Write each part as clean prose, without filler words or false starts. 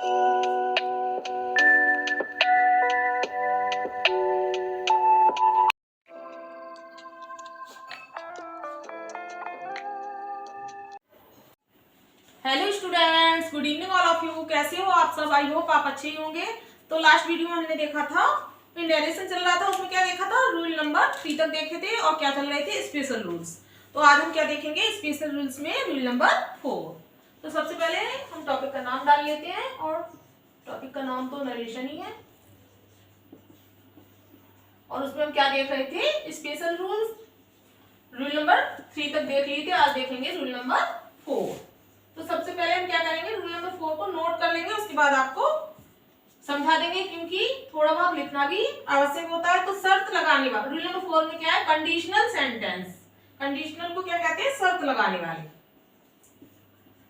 Hello students, good evening all of you. कैसे हो आप सब? आई होप आप अच्छे ही होंगे। तो लास्ट वीडियो में हमने देखा था, नरेशन चल रहा था, उसमें क्या देखा था, रूल नंबर 3 तक देखे थे और क्या चल रहे थे, स्पेशल रूल्स। तो आज हम क्या देखेंगे, स्पेशल रूल्स में रूल नंबर 4। तो सबसे पहले हम टॉपिक का नाम डाल लेते हैं, और टॉपिक का नाम तो नरेशन ही है, और उसमें हम क्या देख रहे थे, स्पेशल रूल्स। रूल नंबर 3 तक देख लिए थे, आज देखेंगे रूल नंबर 4। तो सबसे पहले हम क्या करेंगे, रूल नंबर 4 को नोट कर लेंगे, उसके बाद आपको समझा देंगे, क्योंकि थोड़ा बहुत लिखना भी आवश्यक होता है। तो शर्त लगाने वाला, रूल नंबर 4 में क्या है, कंडीशनल सेंटेंस। कंडीशनल को क्या कहते हैं, शर्त लगाने वाले,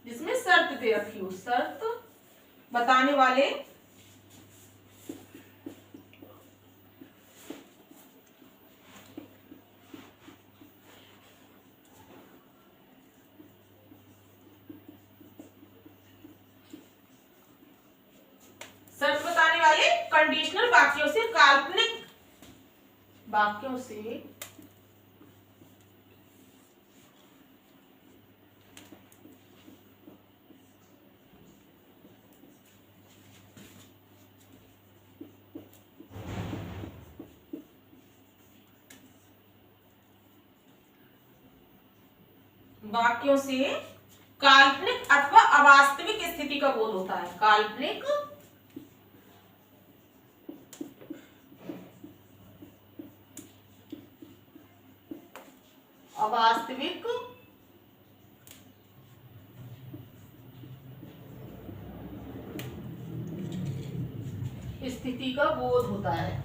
जिसमें शर्त दे रखी हो, शर्त बताने वाले। शर्त बताने वाले कंडीशनल वाक्यों से, काल्पनिक वाक्यों से काल्पनिक अथवा अवास्तविक स्थिति का बोध होता है। काल्पनिक अवास्तविक स्थिति का बोध होता है।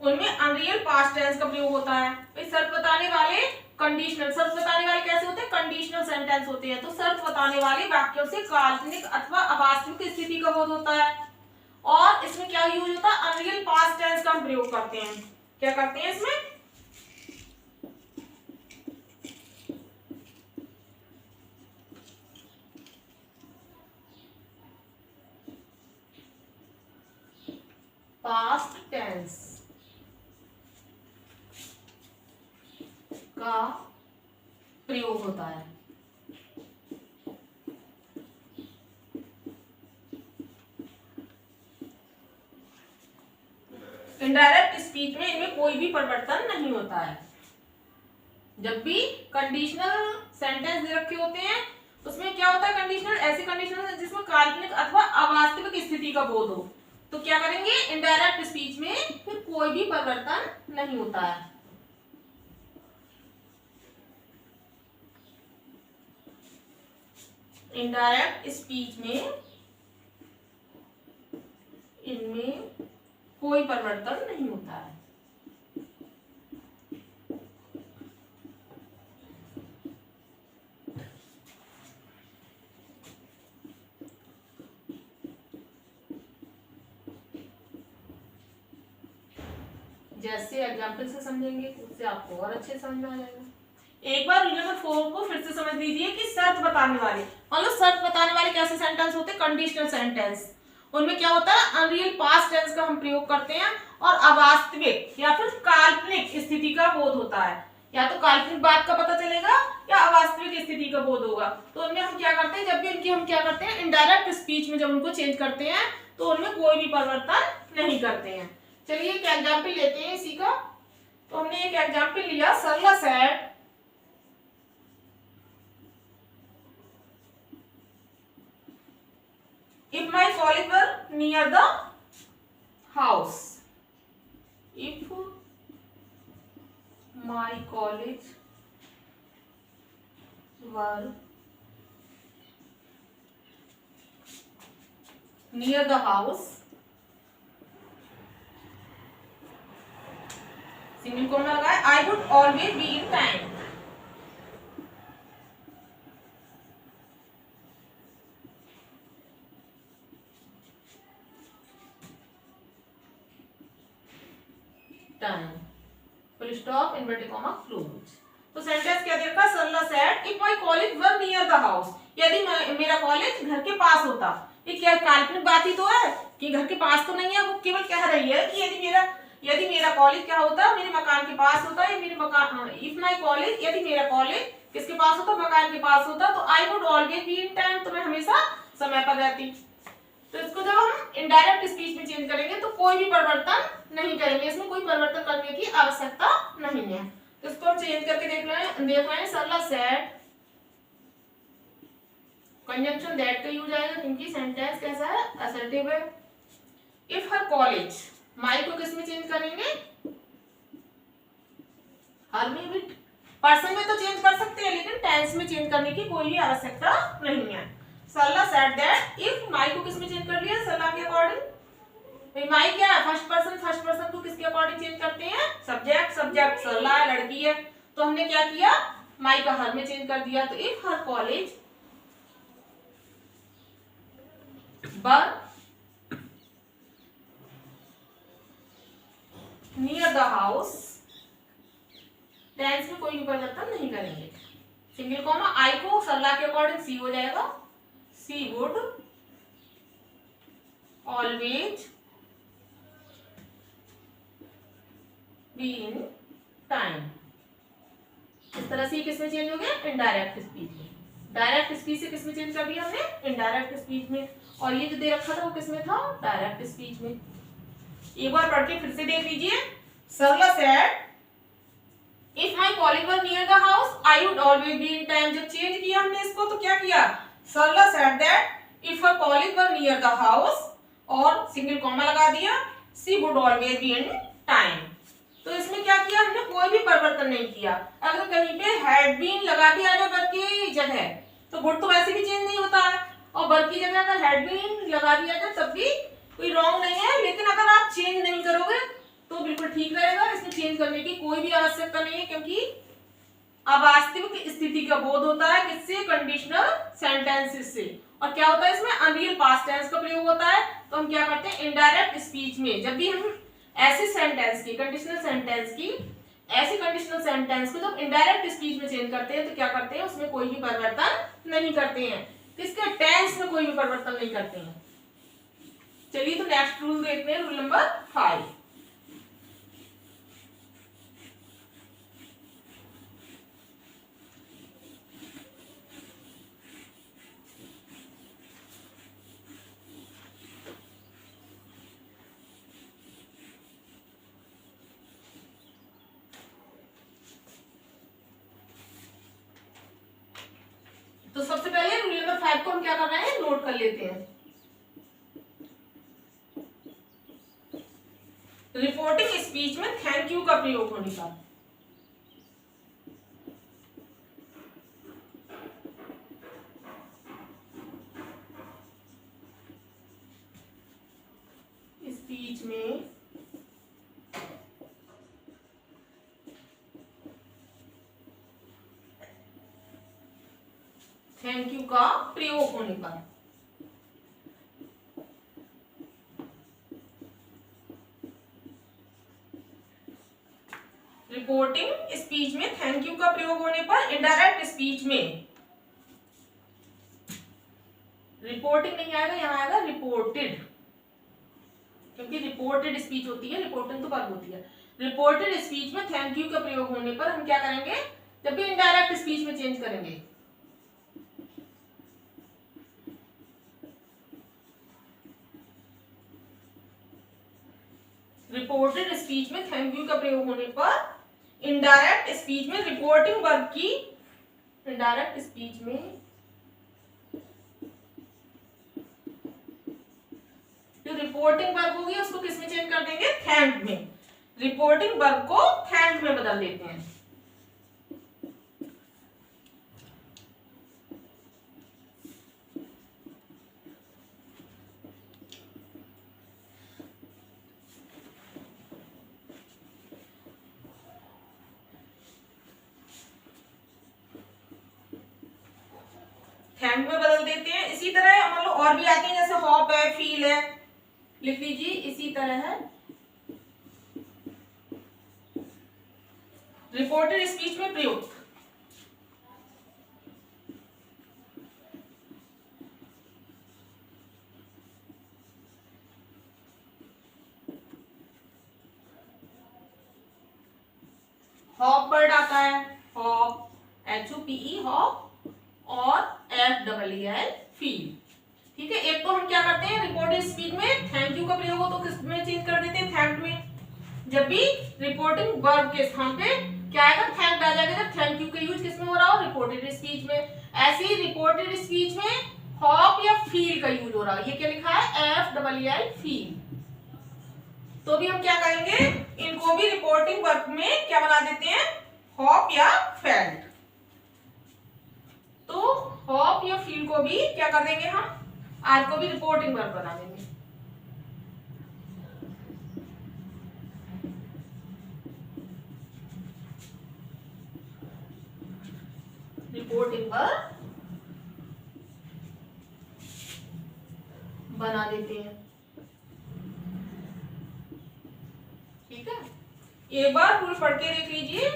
उनमें अनरियल पास्ट टेंस का प्रयोग होता है। तो शर्त बताने वाले कंडीशनल, शर्त बताने वाले कैसे होते हैं, कंडीशनल सेंटेंस होते हैं। तो शर्त बताने वाले वाक्यों से काल्पनिक अथवा अवास्तविक स्थिति का बोध होता है, और इसमें क्या यूज होता है, अनरियल पास्ट टेंस का हम प्रयोग करते हैं। क्या करते हैं इसमें, पास्ट टेंस का प्रयोग होता है। इनडायरेक्ट स्पीच में इनमें कोई भी परिवर्तन नहीं होता है। जब भी कंडीशनल सेंटेंस दे रखे होते हैं, उसमें क्या होता है, कंडीशनल, ऐसी कंडीशनल जिसमें काल्पनिक अथवा अवास्तविक स्थिति का बोध हो, तो क्या करेंगे, इनडायरेक्ट स्पीच में फिर कोई भी परिवर्तन नहीं होता है। इनडायरेक्ट स्पीच में इनमें कोई परिवर्तन नहीं होता है। जैसे एग्जाम्पल से समझेंगे, उससे आपको और अच्छे समझ में आ जाएगा। एक बार रूल नंबर 4 को फिर से समझ लीजिए कि शर्त बताने वाले, मतलब शर्त बताने वाले कैसे सेंटेंस होते हैं, कंडीशनल सेंटेंस। उनमें क्या होता है, अनरियल पास्ट टेंस का हम प्रयोग करते हैं, और अवास्तविक या फिर काल्पनिक स्थिति का बोध होता है। या तो काल्पनिक बात का पता चलेगा या अवास्तविक स्थिति का बोध होगा। तो उनमें हम क्या करते हैं, जब भी इनकी हम क्या करते हैं, इनडायरेक्ट स्पीच में जब उनको चेंज करते हैं, तो उनमें कोई भी परिवर्तन नहीं करते हैं। चलिए एक एग्जाम्पल लेते हैं इसी का। तो हमने एक एग्जाम्पल लिया, सरला set, if my college were near the house, if my college were near the house, single comma लगाए, I would always be in time. Time, full stop, inverted comma, close. तो सेंटेंस क्या दे रखा? Sarla said if my college were near the house, यदि मेरा college घर के पास होता। ये क्या काल्पनिक बात ही तो है कि घर के पास तो नहीं है, वो केवल कह रही है कि यदि मेरा कॉलेज क्या होता, मेरे मकान के पास होता, या मेरे मकान, इफ माय कॉलेज, यदि मेरा कॉलेज किसके पास होता? मकान के पास होता, तो आई would always be in time, तो मैं हमेशा समय पर रहती। तो इसको जब हम इनडायरेक्ट स्पीच में चेंज करेंगे तो कोई भी परिवर्तन नहीं करेंगे, इसमें कोई परिवर्तन करने की आवश्यकता नहीं है। तो इसको हम चेंज करके देख रहे हैं। सरला सेड, कंजंक्शन दैट का यूज आएगा क्योंकि सेंटेंस कैसा है? असर्टिव है। इफ हर कॉलेज, माई को किस में चेंज करेंगे? हर में भी, पर्सन में तो चेंज कर सकते हैं लेकिन टेंस में चेंज करने की कोई भी आवश्यकता नहीं है। सरला सेड दैट इफ, माई को किस में चेंज कर लिया? सरला के अकॉर्डिंग। माई क्या है? फर्स्ट पर्सन को किसके अकॉर्डिंग चेंज करते हैं? सब्जेक्ट सरला है, लड़की है, तो हमने क्या किया? माई का हर में चेंज कर दिया। तो if her college were near the house, tense में कोई भी परिवर्तन नहीं करेंगे। सिंगल कॉमा, आई को सरला के अकॉर्डिंग सी हो जाएगा, she would always be in time. इस तरह से किसमें चेंज हो गया? इनडायरेक्ट स्पीच में। डायरेक्ट स्पीच से किसमें चेंज कर दिया हमने? इनडायरेक्ट स्पीच में। और ये जो दे रखा था वो किसमें था? डायरेक्ट स्पीच में। एक बार पढ़ के फिर से देख लीजिए। Sarla said if my college were near the house I would always be in time. जब चेंज किया हमने इसको तो क्या किया? Sarla said that if her college were near the house, और सिंगल कॉमा लगा दिया, she would always be in time. तो इसमें क्या किया हमने? कोई भी परिवर्तन नहीं किया। अगर कहीं पे हैड बीन लगा दिया जाए वर्ब की जगह तो वुड तो वैसे भी चेंज नहीं होता है, और वर्ब की जगह अगर हैड बीन लगा दिया जाए तब भी कोई रॉन्ग नहीं है। लेकिन अगर आप चेंज नहीं करोगे तो बिल्कुल ठीक रहेगा, इसमें चेंज करने की कोई भी आवश्यकता नहीं है, क्योंकि अवास्तविक स्थिति का बोध होता है किससे? कंडीशनल सेंटेंसेस से। और क्या होता है इसमें? अनरियल पास्ट टेंस का प्रयोग होता है। तो हम क्या करते हैं? इनडायरेक्ट स्पीच में जब भी हम ऐसे सेंटेंस की, कंडीशनल सेंटेंस की, ऐसे कंडीशनल सेंटेंस को जब इनडायरेक्ट स्पीच में चेंज करते हैं तो क्या करते हैं? उसमें कोई भी परिवर्तन नहीं करते हैं। किसके? टेंस में कोई भी परिवर्तन नहीं करते हैं। चलिए तो नेक्स्ट रूल देखते हैं, रूल नंबर 5। तो सबसे पहले रूल नंबर 5 को हम क्या कर रहे हैं? नोट कर लेते हैं। रिपोर्टिंग स्पीच में थैंक यू का प्रयोग होने का। स्पीच में थैंक यू का प्रयोग होने पर रिपोर्टिंग स्पीच में थैंक यू का प्रयोग होने पर इनडायरेक्ट स्पीच में रिपोर्टिंग नहीं आएगा, यहां आएगा रिपोर्टेड, क्योंकि रिपोर्टेड स्पीच होती है, रिपोर्टिंग तो वर्ब होती है। रिपोर्टेड स्पीच में थैंक यू का प्रयोग होने पर हम क्या करेंगे? जब भी इनडायरेक्ट स्पीच में चेंज करेंगे रिपोर्टेड स्पीच में थैंक यू का प्रयोग होने पर इनडायरेक्ट स्पीच में रिपोर्टिंग वर्ब की, इनडायरेक्ट स्पीच में जो रिपोर्टिंग वर्ब होगी उसको किस में चेंज कर देंगे? थैंक में। रिपोर्टिंग वर्ब को थैंक में बदल देते हैं। थैंक में बदल देते हैं। इसी तरह मतलब और भी आते हैं, जैसे हॉप है, फील है, लिख लीजिए। इसी तरह है रिपोर्टेड स्पीच में प्रयुक्त। हॉप वर्ड आता है, हॉप, HOPE हॉप, और FEEL फील। ठीक है, एक तो हम क्या करते हैं रिपोर्टेड स्पीच में थैंक यू का प्रयोग हो तो किस में चेंज कर देते हैं, थैंक में। जब भी रिपोर्टिंग वर्ब के स्थान पे क्या आएगा, थैंक आ जाएगा। जब थैंक यू का यूज किसमें हो रहा हो, रिपोर्टेड स्पीच में। ऐसे ही रिपोर्टेड स्पीच में हॉप या फील का यूज हो रहा है। ये क्या लिखा है, FEEL फील। तो भी हम क्या करेंगे, इनको भी रिपोर्टिंग वर्ब में क्या बना देते हैं, हॉप या फेल्ट। तो हॉप या फील को भी क्या कर देंगे हम, आज को भी रिपोर्टिंग वर्ब बना देंगे। रिपोर्टिंग वर्ब बना देते हैं। ठीक है, एक बार रूल पढ़ के देख लीजिए,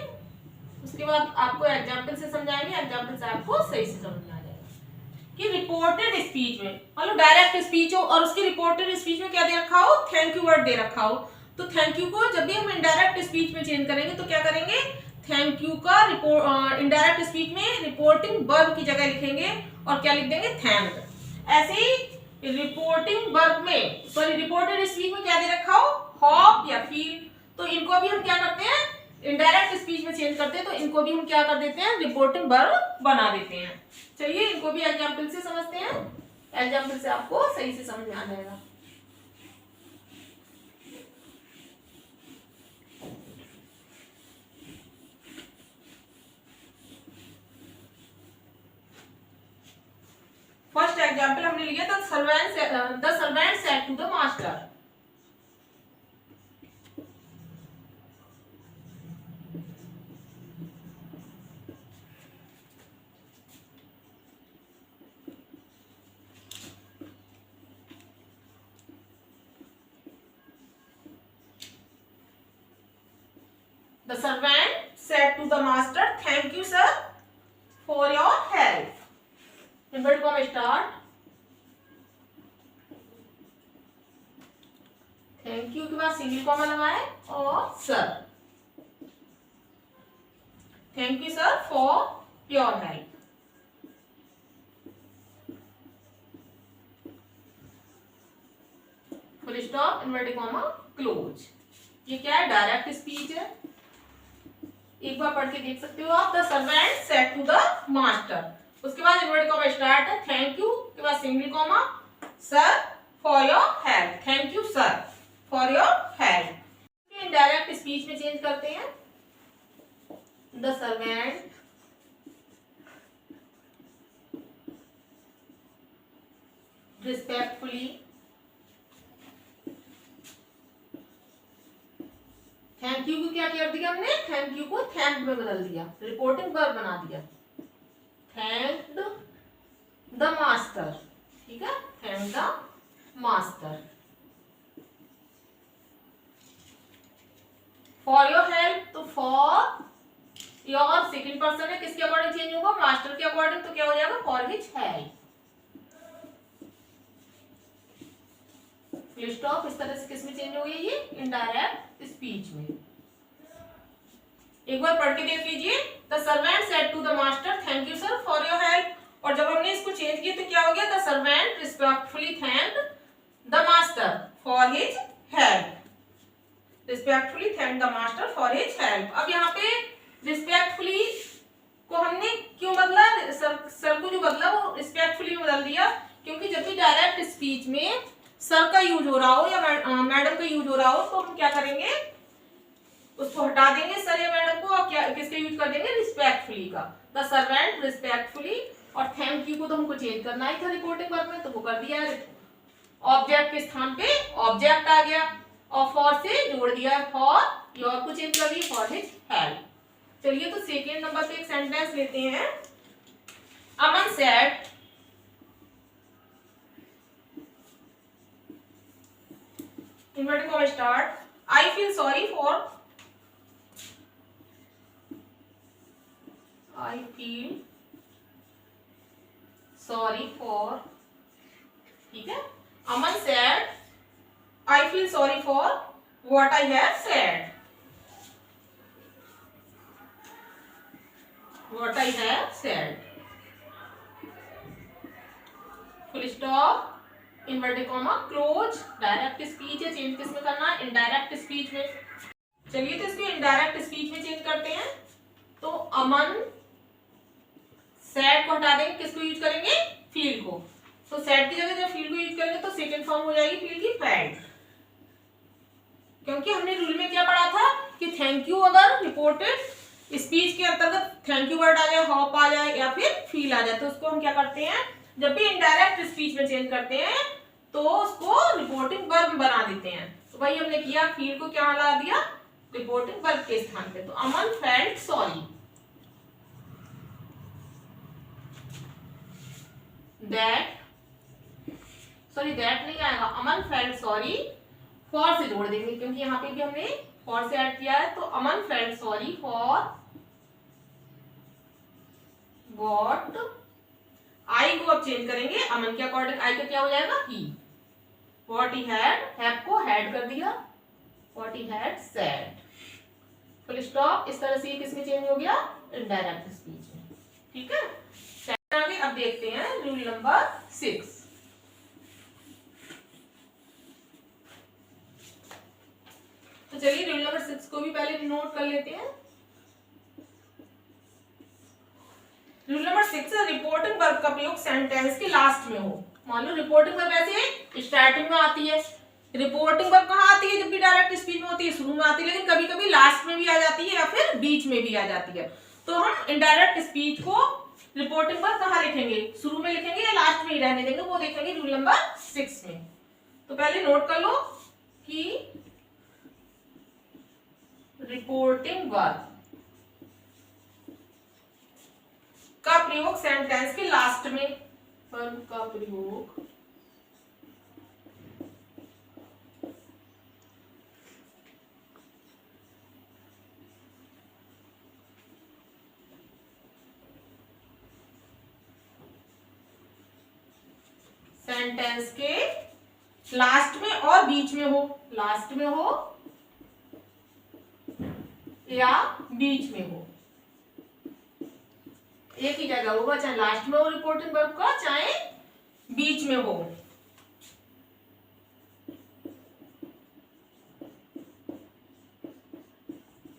उसके बाद आपको एग्जाम्पल से समझाएंगे, एग्जाम्पल से आपको सही से समझ में आ जाएगा कि रिपोर्टेड स्पीच में, मतलब डायरेक्ट स्पीच हो और उसकी रिपोर्टेड स्पीच में क्या दे रखा हो, थैंक यू वर्ड दे रखा हो, तो थैंक यू को जब भी हम इनडायरेक्ट स्पीच में चेंज करेंगे तो क्या करेंगे, थैंक यू का इनडायरेक्ट स्पीच में रिपोर्टिंग वर्ब की जगह लिखेंगे और क्या लिख देंगे, थैंक। ऐसे ही रिपोर्टिंग वर्ब में, सॉरी रिपोर्टेड स्पीच में क्या दे रखा हो, हॉप या फील, तो इनको भी हम क्या करते हैं, इनडायरेक्ट स्पीच में चेंज करते हैं, तो इनको भी हम क्या कर देते हैं, रिपोर्टिंग वर्ब बना देते हैं। चलिए इनको भी एग्जाम्पल से समझते हैं, एग्जाम्पल से आपको सही से समझ में आ जाएगा। फर्स्ट एग्जाम्पल हमने लिया था, the servant said to the master. The servant said to the master, "Thank you, sir, for your help." Inverted comma start. Thank you के बाद सिंगल कॉमा लगाए और sir. Thank you, sir, for your help. Full stop. Inverted comma close. ये क्या है, direct speech है। एक बार पढ़ के देख सकते हो आप, the servant said to the master, उसके बाद इनवर्टेड कॉमा स्टार्ट है, थैंक यू के बाद single comma, sir for your help, thank you sir for your help. Indirect speech में चेंज करते हैं, the servant respectfully, thank you को क्या कर दिया हमने, थैंक यू को थैंक में बदल दिया, रिपोर्टिंग वर्ब बना दिया, थैंक्ड द मास्टर। ठीक है, thank the master for your help, तो फॉर योर सेकंड पर्सन है, किसके अकॉर्डिंग चेंज होगा, मास्टर के अकॉर्डिंग, तो क्या हो जाएगा, for his help. Full stop. इस तरह से किसमें चेंज हो गई, ये इनडायरेक्ट स्पीच में। एक बार पढ़ के देख लीजिए, the servant said to the master, thank you sir for your help, और जब हमने इसको चेंज किया तो क्या हो गया, the servant respectfully thanked the master for his help, respectfully thank the master for his help. अब यहाँ पे रिस्पेक्टफुली को हमने क्यों बदला, सर को जो बदला वो रिस्पेक्टफुली में बदल दिया, क्योंकि जब भी डायरेक्ट स्पीच में सर का यूज हो रहा हो या मैडम का यूज हो रहा हो तो हम क्या करेंगे, उसको हटा देंगे सर या मैडम को, और क्या किसका यूज कर देंगे, रिस्पेक्टफुली का, द सर्वेंट रिस्पेक्टफुली, और थैंक यू को तो हमको चेंज करना ही था रिपोर्टिंग वर्ब में, तो वो कर दिया, ऑब्जेक्ट के स्थान पे ऑब्जेक्ट आ गया, और फॉर से जोड़ दिया, फॉर योर को चेंज कर दिया, फॉर हिज हेल्प। चलिए तो सेकेंड नंबर पे एक सेंटेंस लेते हैं, Aman said, inverted comma start, I feel sorry for I feel sorry for, ठीक है। Aman said I feel sorry for what I have said, what I have said, full stop, inverted comma, close. Direct speech है, change किसमें करना है? Indirect speech में। चलिए तो इसको इनडायरेक्ट स्पीच में चेंज करते हैं। तो अमन सैड को हटा देंगे, किसको यूज करेंगे? फील को। तो सैड की जगह जब फील को यूज करेंगे तो सेकंड फॉर्म हो जाएगी फील की, फेल्ट। क्योंकि हमने रूल में क्या पढ़ा था कि थैंक यू अगर रिपोर्टेड स्पीच के अंतर्गत थैंक यू वर्ड आ जाए, हॉप आ जाए या फिर फील आ जाए, तो उसको हम क्या करते हैं, जब भी इनडायरेक्ट स्पीच में चेंज करते हैं तो उसको रिपोर्टिंग वर्ब बना देते हैं। तो वही हमने किया, फील को क्या ला दिया? रिपोर्टिंग वर्ब के स्थान पे। तो Aman felt sorry that, sorry that नहीं आएगा, अमन फेल्ट सॉरी फॉर से जोड़ देंगे क्योंकि यहाँ पे भी हमने फॉर से ऐड किया है। तो Aman felt sorry for what, आई को अब चेंज करेंगे अमन के अकॉर्डिंग, आई का क्या हो जाएगा? ही। व्हाट ही हैड, हैव को हैड कर दिया, what he had said, full stop. इस तरह से ये किसमें चेंज हो गया? इनडायरेक्ट स्पीच में, ठीक है। आगे अब देखते हैं रूल नंबर 6। तो चलिए रूल नंबर 6 को भी पहले नोट कर लेते हैं। रूल नंबर 6 है रिपोर्टिंग वर्ब का प्रयोग सेंटेंस के लास्ट में हो। मान लो रिपोर्टिंग वर्ब ऐसे स्टार्टिंग में आती है, रिपोर्टिंग वर्ब कहाँ आती है? जब भी डायरेक्ट स्पीच में होती है शुरू में आती है, लेकिन कभी कभी लास्ट में भी आ जाती है या फिर बीच में भी आ जाती है। तो हम इनडायरेक्ट स्पीच को रिपोर्टिंग वर्ब कहाँ लिखेंगे? शुरू में लिखेंगे या लास्ट में ही रहने देंगे, वो देखेंगे रूल नंबर 6 में। तो पहले नोट कर लो कि रिपोर्टिंग वर्ब का प्रयोग सेंटेंस के लास्ट में, वर्ब का प्रयोग सेंटेंस के लास्ट में और बीच में हो, लास्ट में हो या बीच में हो, एक ही जगह होगा, चाहे लास्ट में हो रिपोर्टिंग वर्ब का, चाहे बीच में हो।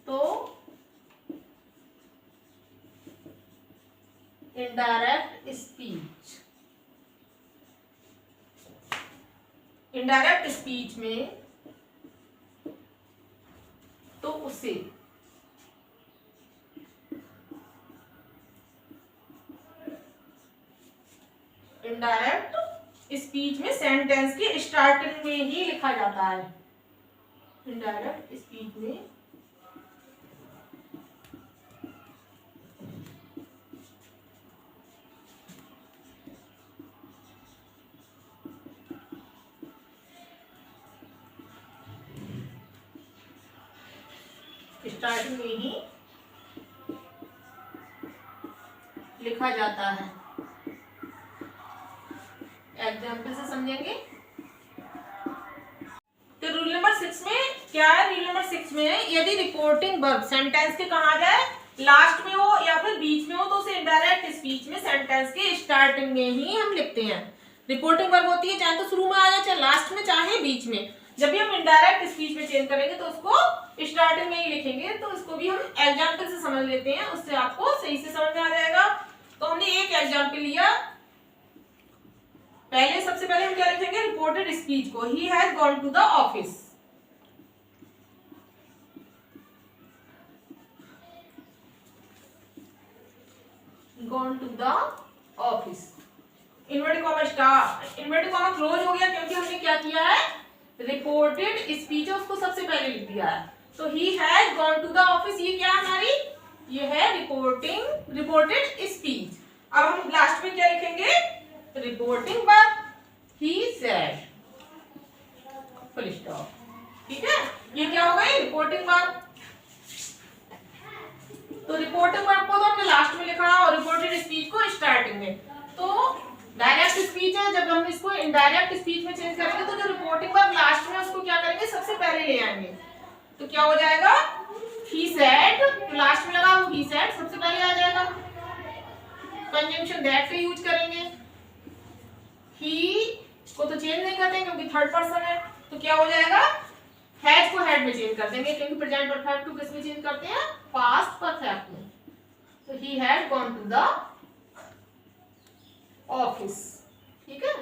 तो इनडायरेक्ट स्पीच, इनडायरेक्ट स्पीच में तो उसे इनडायरेक्ट स्पीच में सेंटेंस के स्टार्टिंग में ही लिखा जाता है। इनडायरेक्ट स्पीच में स्टार्टिंग में ही लिखा जाता है। एग्जाम्पल से समझेंगे। तो रूल नंबर 6 में क्या है? रूल नंबर 6 में है यदि रिपोर्टिंग वर्ब सेंटेंस के कहा जाए लास्ट में हो या फिर बीच में हो तो उसे इनडायरेक्ट स्पीच में सेंटेंस के स्टार्टिंग में ही हम लिखते हैं। रिपोर्टिंग वर्ब होती है चाहे तो शुरू में आ जाए, चाहे लास्ट में, चाहे बीच में। जब भी हम इनडायरेक्ट स्पीच में चेंज करेंगे तो उसको स्टार्टिंग में ही लिखेंगे। तो इसको भी हम एग्जाम्पल से समझ लेते हैं, उससे आपको सही से समझ में आ जाएगा। तो हमने एक एग्जाम्पल लिया, पहले सबसे पहले हम क्या लिखेंगे? रिपोर्टेड स्पीच को, he has gone to the office. Gone to the office, inverted comma star, inverted comma close हो गया क्योंकि हमने क्या किया है? रिपोर्टेड स्पीच है उसको सबसे पहले लिख दिया है। तो he has gone to the office, ये क्या है हमारी? ये है रिपोर्टेड स्पीच। अब हम लास्ट में क्या लिखेंगे? Reporting verb, he said, full stop. ठीक है, ये क्या हो गई? Reporting verb. तो रिपोर्टिंग वर्ब को तो हमने लास्ट में लिखा और रिपोर्टेड स्पीच को स्टार्टिंग में। तो डायरेक्ट स्पीच है, जब हम इसको इनडायरेक्ट स्पीच में चेंज करेंगे तो जो रिपोर्टिंग वर्ब लास्ट में उसको क्या करेंगे, सबसे पहले ले आएंगे। तो क्या हो जाएगा, he said, तो लास्ट में लगा वो he said सबसे पहले आ जाएगा। कंजंक्शन दैट का यूज करेंगे। he को तो चेंज नहीं करते क्योंकि थर्ड पर्सन है, तो क्या हो जाएगा, हैज को हैड में चेंज कर देंगे क्योंकि प्रेजेंट परफेक्ट को किस में चेंज करते हैं, पास्ट परफेक्ट में। तो he had gone to the office. ठीक है,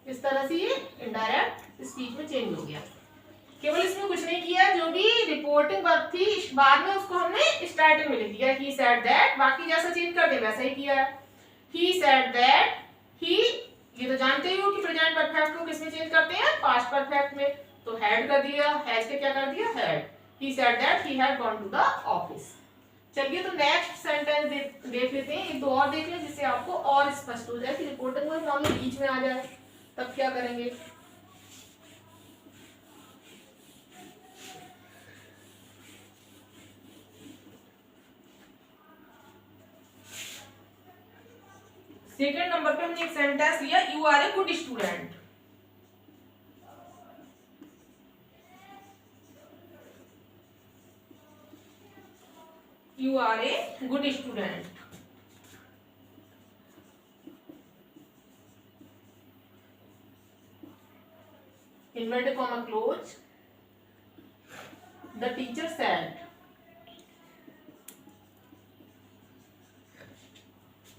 इस तरह से ये इनडायरेक्ट स्पीच में चेंज हो गया। केवल इसमें कुछ नहीं किया, जो भी रिपोर्टिंग वर्ब थी बाद में उसको हमने स्टार्टिंग में लिख दिया he said that, बाकी जैसा चेंज कर दे वैसा ही किया है। he said that, he ये तो जानते ही हो कि प्रेजेंट परफेक्ट को किसमें चेंज करते हैं, पास्ट परफेक्ट में। तो हैड कर दिया, हैज के क्या कर दिया, had. he said that he had gone to the office। चलिए तो नेक्स्ट सेंटेंस देख लेते हैं, एक दो और देख लें जिससे आपको और स्पष्ट हो जाए कि रिपोर्टिंग वर्ब नॉर्मल बीच में आ जाए, तब क्या करेंगे। सेकेंड नंबर पे हमने एक सेंटेंस लिया, you are a good student. You are a good student. Inverted comma close, the teacher said,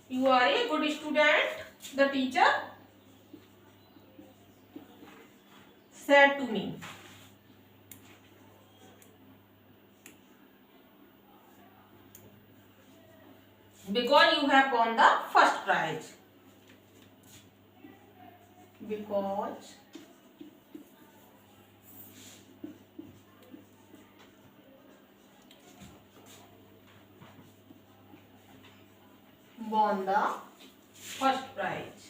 you are a good student, the teacher said to me। because you have won the first prize। because won the first prize।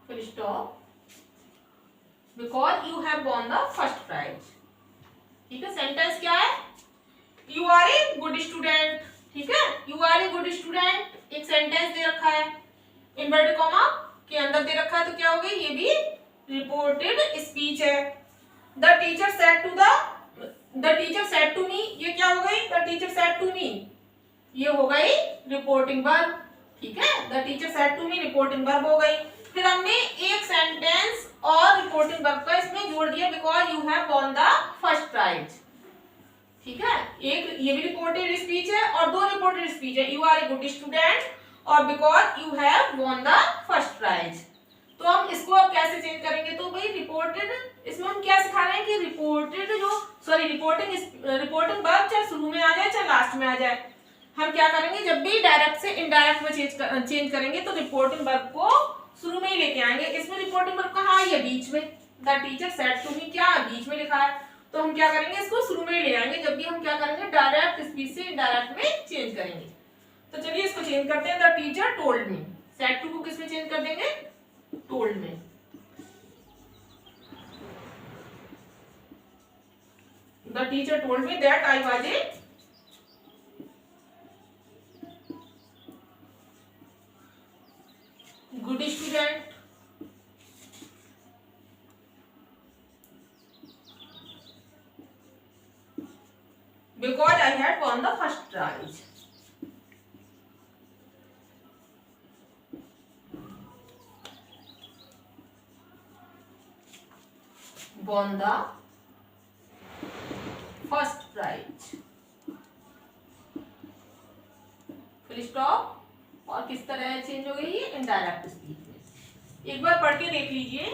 full stop, because you have won the first prize। ठीक है, sentence क्या है, you are a good student. ठीक है, you are a good student एक sentence दे रखा है, इन्वर्टेड कॉमा के अंदर दे रखा है, तो क्या हो गई, ये भी रिपोर्टेड स्पीच है। The teacher said to the teacher said to me, ये क्या हो गई, the teacher said to me, ये हो गई रिपोर्टिंग वर्ब। ठीक है, the teacher said to me reporting verb हो गई। फिर हमने एक सेंटेंस और रिपोर्टिंग वर्ब का इसमें जोड़ दिया, because you have won the first prize. ठीक है, एक ये भी रिपोर्टेड स्पीच है और दो रिपोर्टेड स्पीच है, you are a good student और because you have won the first prize. तो हम इसको अब कैसे चेंज करेंगे, तो भाई रिपोर्टेड, इसमें हम क्या सिखा रहे हैं कि रिपोर्टिंग वर्ब चाहे शुरू में आ जाए चाहे लास्ट में आ जाए, हम क्या करेंगे, जब भी डायरेक्ट से इनडायरेक्ट में चेंज करेंगे तो रिपोर्टिंग वर्ब को शुरू में ही लेके आएंगे। इसमें रिपोर्टिंग वर्ब कहाँ है, ये बीच में, the teacher said to me क्या बीच में लिखा है, तो हम क्या करेंगे, इसको शुरू में ही ले आएंगे जब भी हम क्या करेंगे, डायरेक्ट स्पीच से इनडायरेक्ट में चेंज करेंगे। तो चलिए इसको चेंज करते हैं, the teacher told me, said to को किसमें चेंज कर देंगे, टोल्ड में। The teacher told me that I was a good student। because I had won the first prize। won the first prize, फिर स्टॉप। और किस तरह चेंज हो गई ये, इनडायरेक्ट स्पीच में। एक बार पढ़ के देख लीजिए।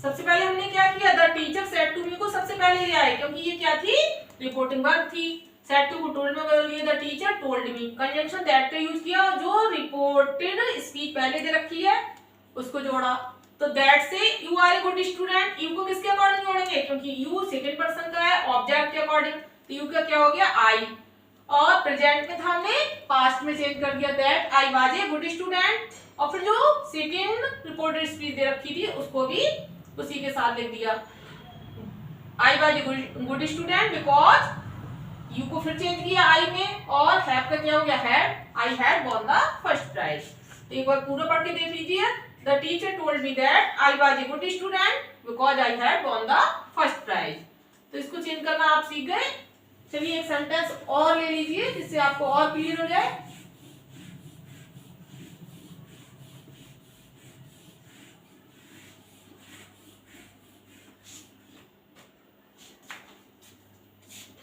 सबसे पहले हमने क्या किया, the teacher said to me को सबसे पहले ले आए क्योंकि ये क्या थी, रिपोर्टिंग वर्ब थी। सेड टू को टोल्ड में बदल दिया, the teacher told me. Conjunction that का यूज किया, जो रिपोर्टेड स्पीच पहले दे रखी है उसको जोड़ा। तो दैट से you are a good student, you को किसके अकॉर्डिंग जोड़ेंगे, क्योंकि यू सेकंड पर्सन का है, ऑब्जेक्ट के अकॉर्डिंग, तो यू का क्या हो गया, आई। और प्रेजेंट में था, हमने पास्ट में चेंज कर दिया, that I was a good student. और फिर जो सेकंड रिपोर्टेड स्पीच दे रखी थी उसको भी उसी के साथ लिख दिया, आई was a good student because you को फिर चेंज किया आई में, और हैव का क्या हो गया had, I had won the first prize. तो एक बार पूरा पढ़ के देख लीजिए। The teacher told me that I was a good student because I had won the first prize. तो इसको चेंज करना आप सीख गए। चलिए एक सेंटेंस और ले लीजिए जिससे आपको और क्लियर हो जाए।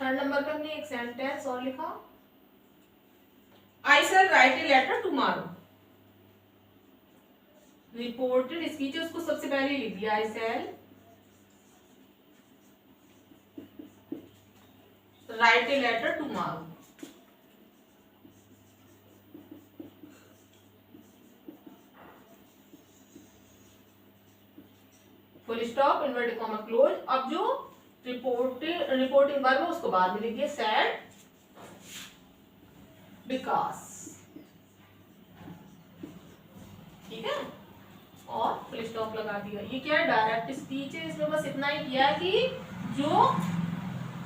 थर्ड नंबर पर हमने एक सेंटेंस और लिखा, I shall write a letter tomorrow. Reported speech है, उसको सबसे पहले लिख दिया, I shall write a letter tomorrow. Full stop, inverted comma close. अब जो रिपोर्टिंग वर्ब है उसको बाद में लिखिए, सैड बिकॉज, ठीक है, और फुल स्टॉप लगा दिया। ये क्या है, डायरेक्ट स्पीच है, इसमें बस इतना ही किया कि जो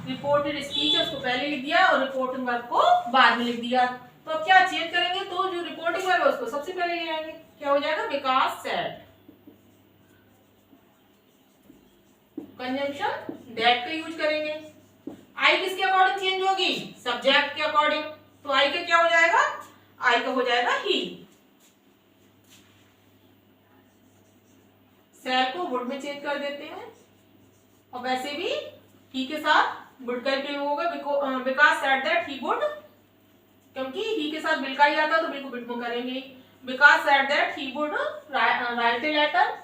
रिपोर्टेड स्पीच है उसको पहले लिख दिया और रिपोर्टिंग वर्ब को बाद में लिख दिया। तो अब क्या चेंज करेंगे, तो जो रिपोर्टिंग वर्ब है उसको सबसे पहले ले आएंगे, क्या हो जाएगा, बिकॉज सैड। कंजंक्शन दैट का यूज करेंगे। आई किसके अकॉर्डिंग चेंज होगी, सब्जेक्ट के अकॉर्डिंग। तो आई का क्या हो जाएगा, आई का हो जाएगा ही। सैड को वुड में चेंज कर देते हैं, और वैसे भी ही के साथ वुड का प्रयोग होगा, because said that he would, क्योंकि ही के साथ बिल का ही आता तो बिल को बिट में करेंगे। Because said that he would write a letter.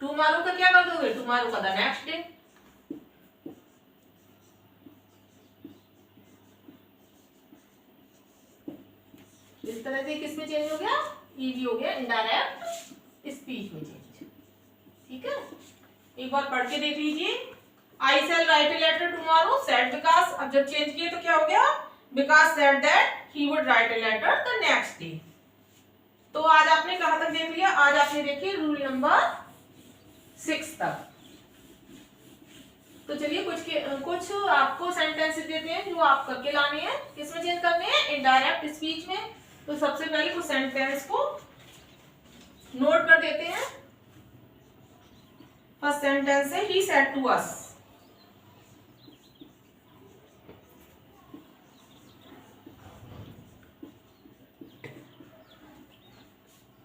Tomorrow का क्या कर दोगे, टुमारो का द नेक्स्ट डे। इस तरह से किस में चेंज हो गया, ईजी हो गया, इनडायरेक्ट स्पीच में चेंज। ठीक है, एक बार पढ़ के देख लीजिए। I shall write a letter tomorrow, said because, अब जब चेंज किए तो क्या हो गया, because said that he would write a letter the next day. तो आज आपने कहां तक देख लिया, आज आपने देखी रूल नंबर 6 तक। तो चलिए कुछ आपको सेंटेंसेस देते हैं जो आप करके लाने हैं। किसमें चेंज करने हैं, इनडायरेक्ट स्पीच में। तो सबसे पहले कुछ सेंटेंस को नोट कर देते हैं। फर्स्ट सेंटेंस है, he said to us.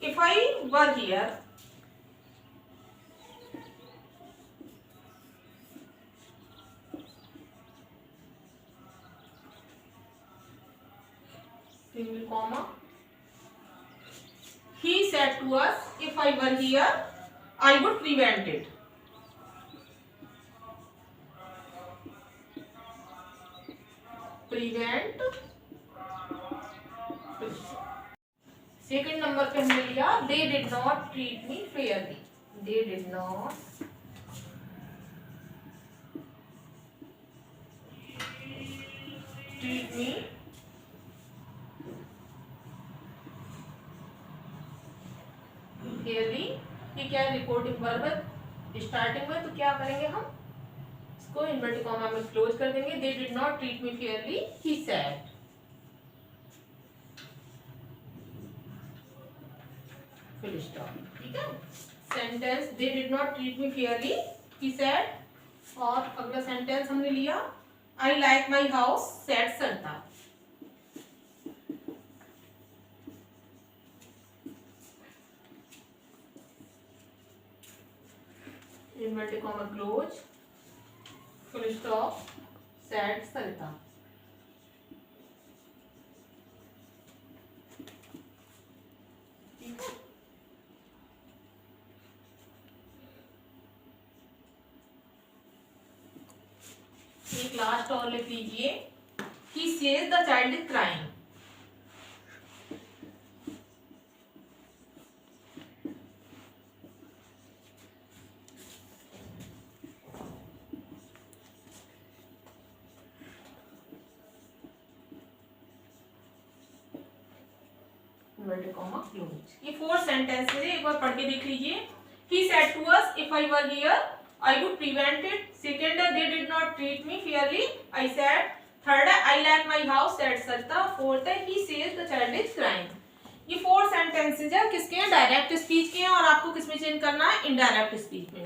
If I were here, single comma, he said to us, if I were here I would prevent it. Prevent। Second number पे हमने लिया, they did not treat me fairly। they did not treat me fairly। ये क्या है, reporting verb है starting में, तो क्या करेंगे हम इसको इन्वर्टेड कॉमा में क्लोज कर देंगे। they did not treat me fairly, he said। Full stop. ठीक है, sentence they did not treat me fairly, he said। और अगला सेंटेंस हमने लिया, I like my house, said Sarita। Inverted comma close, full stop, said Sarita। ठीक है, एक last और लिख लीजिए, he says the child is crying। Inverted comma close. ये 4 सेंटेंसेस है, एक बार पढ़ के देख लीजिए। He said to us, if I were here, I would prevent it. Second, they did not treat me fairly. I said. Third, I like my house. Said Sarita. Fourth, he says the child is crying. ये 4 sentences है, किसके हैं? Direct speech के हैं। और आपको किसमें change करना है? इनडायरेक्ट स्पीच में।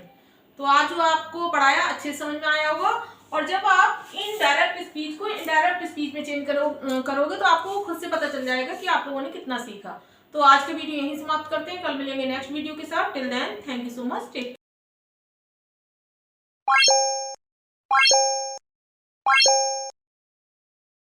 तो आज जो आपको पढ़ाया अच्छे से समझ में आया होगा। और जब आप इनडायरेक्ट स्पीच को इनडायरेक्ट स्पीच में चेंज करोगे तो आपको खुद से पता चल जाएगा कि आप लोगों ने कितना सीखा। तो आज का वीडियो यहीं समाप्त करते हैं, कल मिलेंगे नेक्स्ट वीडियो के साथ। Till then thank you so much, take